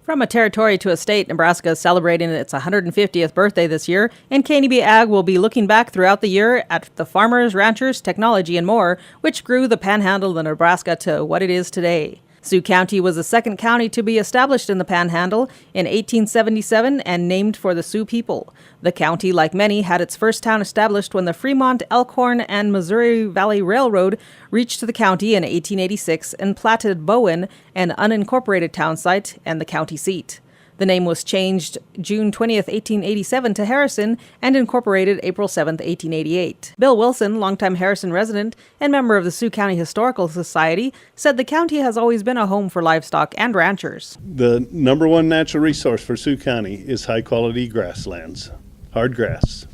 From a territory to a state, Nebraska is celebrating its 150th birthday this year, and KNB Ag will be looking back throughout the year at the farmers, ranchers, technology, and more, which grew the panhandle of Nebraska to what it is today. Sioux County was the second county to be established in the Panhandle in 1877 and named for the Sioux people. The county, like many, had its first town established when the Fremont, Elkhorn, and Missouri Valley Railroad reached the county in 1886 and platted Bowen, an unincorporated town site, and the county seat. The name was changed June 20th, 1887 to Harrison and incorporated April 7th, 1888. Bill Wilson, longtime Harrison resident and member of the Sioux County Historical Society, said the county has always been a home for livestock and ranchers. The number one natural resource for Sioux County is high-quality grasslands, hard grass.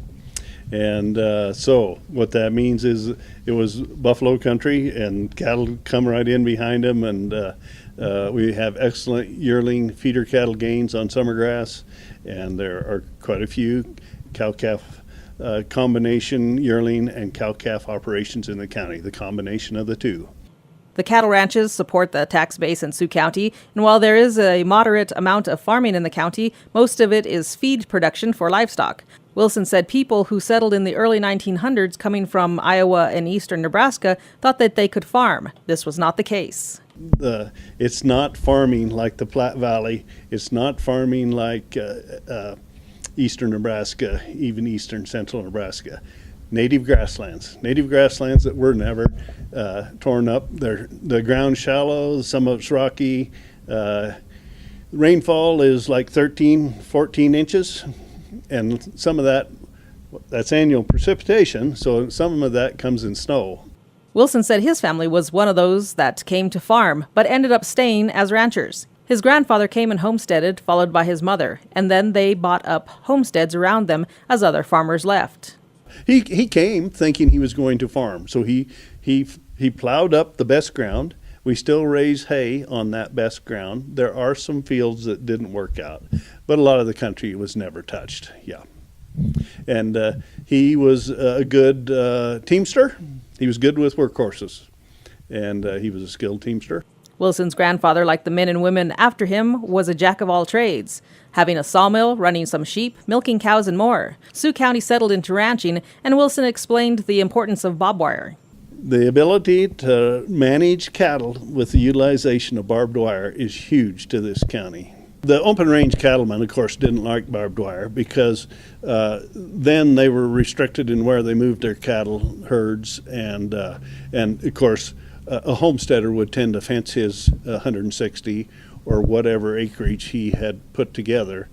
And so what that means is it was buffalo country, and cattle come right in behind them, and we have excellent yearling feeder cattle gains on summer grass, and there are quite a few cow-calf combination yearling and cow-calf operations in the county, the combination of the two. The cattle ranches support the tax base in Sioux County, and while there is a moderate amount of farming in the county, most of it is feed production for livestock. Wilson said people who settled in the early 1900s coming from Iowa and eastern Nebraska thought that they could farm. This was not the case. It's not farming like the Platte Valley. It's not farming like eastern Nebraska, even eastern central Nebraska. Native grasslands that were never torn up. The ground shallow, some of it's rocky. Rainfall is like 13, 14 inches, and some of that's annual precipitation, so some of that comes in snow. Wilson said his family was one of those that came to farm, but ended up staying as ranchers. His grandfather came and homesteaded, followed by his mother, and then they bought up homesteads around them as other farmers left. He came thinking he was going to farm, so he plowed up the best ground. We still raise hay on that best ground. There are some fields that didn't work out, but a lot of the country was never touched. Yeah, and he was a good teamster. He was good with workhorses, and he was a skilled teamster. Wilson's grandfather, like the men and women after him, was a jack of all trades, having a sawmill, running some sheep, milking cows, and more. Sioux County settled into ranching, and Wilson explained the importance of barbed wire. The ability to manage cattle with the utilization of barbed wire is huge to this county. The open range cattlemen, of course, didn't like barbed wire because then they were restricted in where they moved their cattle herds, and of course, a homesteader would tend to fence his 160 or whatever acreage he had put together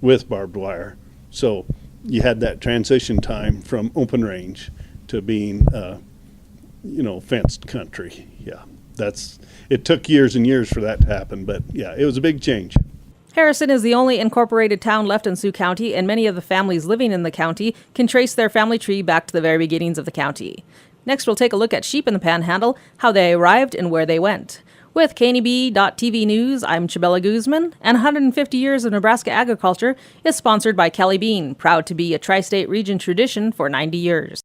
with barbed wire. So you had that transition time from open range to being, fenced country. Yeah, it took years and years for that to happen, but yeah, it was a big change. Harrison is the only incorporated town left in Sioux County, and many of the families living in the county can trace their family tree back to the very beginnings of the county. Next, we'll take a look at sheep in the Panhandle, how they arrived and where they went. With KNB.TV News, I'm Chabela Guzman, and 150 Years of Nebraska Agriculture is sponsored by Kelly Bean, proud to be a tri-state region tradition for 90 years.